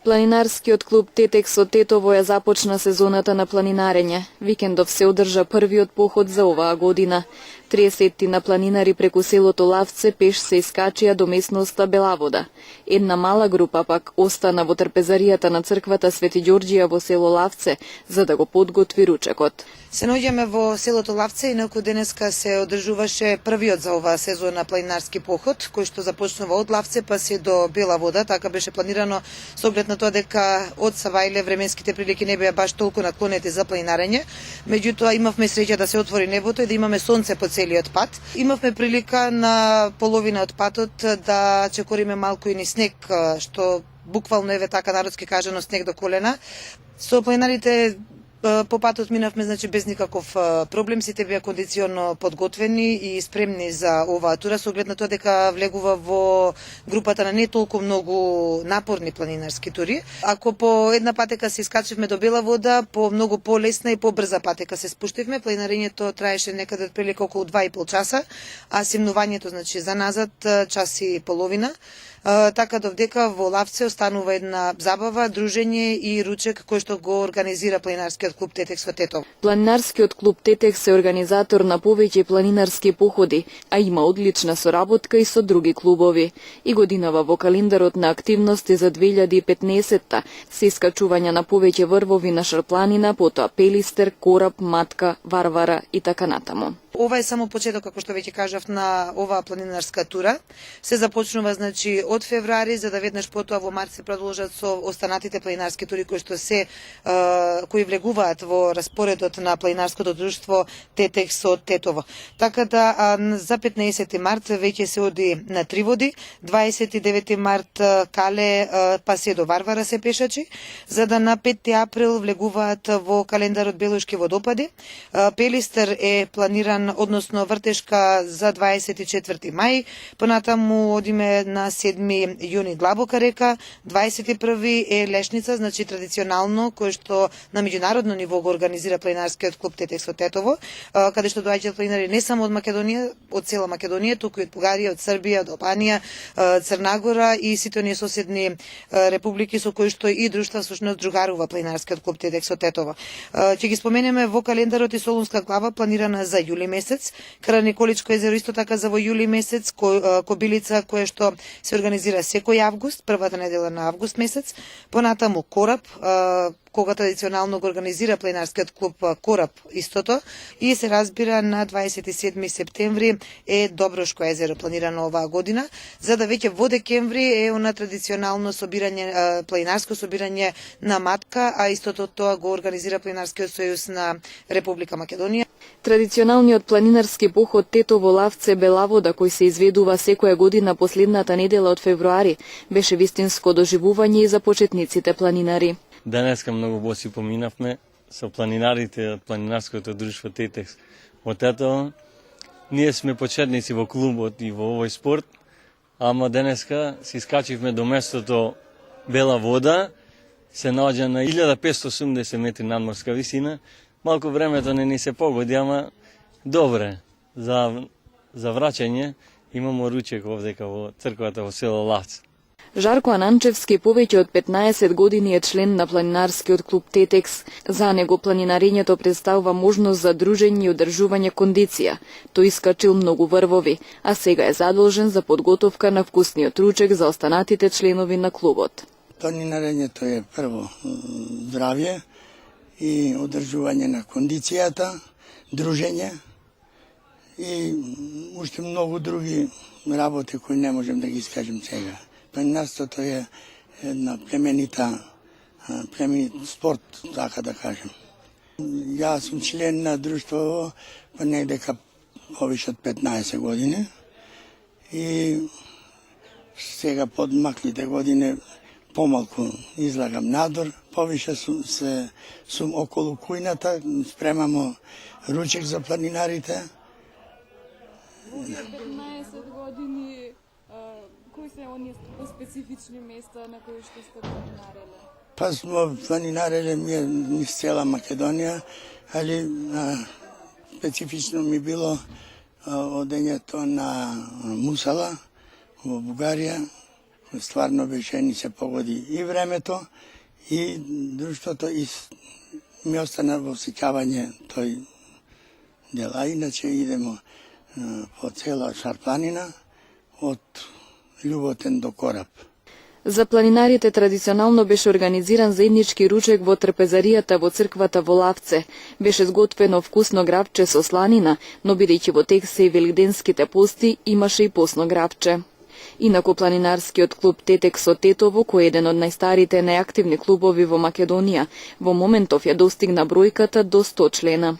Планинарскиот клуб Тетекс од Тетово ја започна сезоната на планинарење. Викендов се одржа првиот поход за оваа година. 30 на планинари преку селото Лавце пеш се искачија до местноста Белавода. Една мала група пак остана во трпезаријата на црквата Свети Ѓорѓија во село Лавце за да го подготви ручекот. Се наоѓаме во селото Лавце, инаку денеска се одржуваше првиот за оваа сезона планинарски поход, кој што започнува од Лавце па се до Бела Вода. Така беше планирано со оглед на тоа дека од Савајле временските прилики не беа баш толку наклонети за планинарење. Меѓутоа имавме среќа да се отвори небото и да имаме сонце по целиот пат. Имавме прилика на половина од патот да чекориме малку и ни снег, што буквално еве така народски кажано снег до колена. Со планинарите по патот минавме без никаков проблем, сите беа кондиционно подготвени и спремни за оваа тура со оглед на тоа дека влегува во групата на не толку многу напорни планинарски тури. Ако по една патека се искачивме до Бела Вода, по многу полесна и побрза патека се спуштивме. Планинарењето траеше некаде отприлика околу 2,5 часа, а симнувањето за назад час и половина. Така довдека во Лавце останува една забава, дружење и ручек кој што го организира планинарскиот клуб Тетекс во Тетово. Планинарскиот клуб Тетекс е организатор на повеќе планинарски походи, а има одлична соработка и со други клубови. И годинава во календарот на активности за 2015-та се искачувања на повеќе врвови на Шарпланина, потоа Пелистер, Кораб, Матка, Варвара и така натаму. Ова е само почеток, како што веќе кажав, на оваа планинарска тура. Се започнува од февруари, за да веднаш потоа во март се продолжат со останатите планинарски тури кои влегуваат во распоредот на планинарското друштво Тетекс од Тетово. Така да за 15 март веќе се оди на Триводи, 29 март Кале па се до Варвара се пешачи, за да на 5 април влегуваат во календарот Белошки водопади. Пелистер е планиран, односно вртешка за 24 мај, понатаму одиме на 7 јуни Длабока река, 21 е Лешница, традиционално, кој што на меѓународно ниво го организира планинарскиот клуб Тетекс во Тетово, каде што доаѓаат планинари не само од Македонија, од цела Македонија, туку и од Бугарија, од Србија, од Албанија, Црна Гора и сите оние соседни републики со кои што и друштва всушност другарува планинарскиот клуб Тетекс во Тетово. Ќе ги споменеме во календарот и Солунска глава планирана за јули месец, Караниколичко езеро исто така за во јули месец, Кобилица која што се организира секој август, првата недела на август месец, понатаму Кораб, кога традиционално го организира планинарскиот клуб Кораб истото, и се разбира на 27 септември е Доброшко езеро планирано оваа година, за да веќе во декември е она традиционално собирање, планинарско собирање на Матка, а истото тоа го организира Планинарскиот сојуз на Република Македонија. Традиционалниот планинарски поход Тетово Лавце Белавода, кој се изведува секоја година последната недела од февруари, беше вистинско доживување и за почетниците планинари. Денеска многу боси поминавме со планинарите од планинарското друштво Тетекс во Тетово. Ние сме почетници во клубот и во овој спорт, ама денеска се искачивме до местото Бела Вода, се наоѓа на 1580 метри надморска висина. Малку времето не ни се погоди, ама добре. За враќање имамо ручек овдека во црквата во село Лавце. Жарко Ананчевски повеќе од 15 години е член на планинарскиот клуб Тетекс. За него планинарењето представува можност за дружење и одржување кондиција. Тој искачил многу врвови, а сега е задолжен за подготовка на вкусниот ручек за останатите членови на клубот. Планинарењето е прво здравје и одржување на кондицијата, дружење и уште многу други работи кои не можем да ги искажем сега. Планинарството е една племенит спорт, така да кажем. Јас сум член на друштво па негдека повише од 15 години и сега под маклите години помалку излагам надвор, повише сум околу кујната, спремамо ручек за планинарите. Во 15 години кои се оние специфични места на кои што сте планинареле? Па сме планинареле низ цела Македонија, али специфично ми било одењето на Мусала во Бугарија, стварно беше ни се погоди и времето и друштвото и ми остана во сеќавање тој дел. А иначе идемо по цела Шарпланина од Љуботен до Кораб. За планинарите традиционално беше организиран заеднички ручек во трпезаријата во црквата во Лавце. Беше сготвено вкусно гравче со сланина, но бидејќи во тек се и великденските пости, имаше и постно гравче. Инаку планинарскиот клуб Тетек со Тетово, кој е еден од најстарите и најактивни клубови во Македонија, во моментов ја достигна бројката до 100 члена.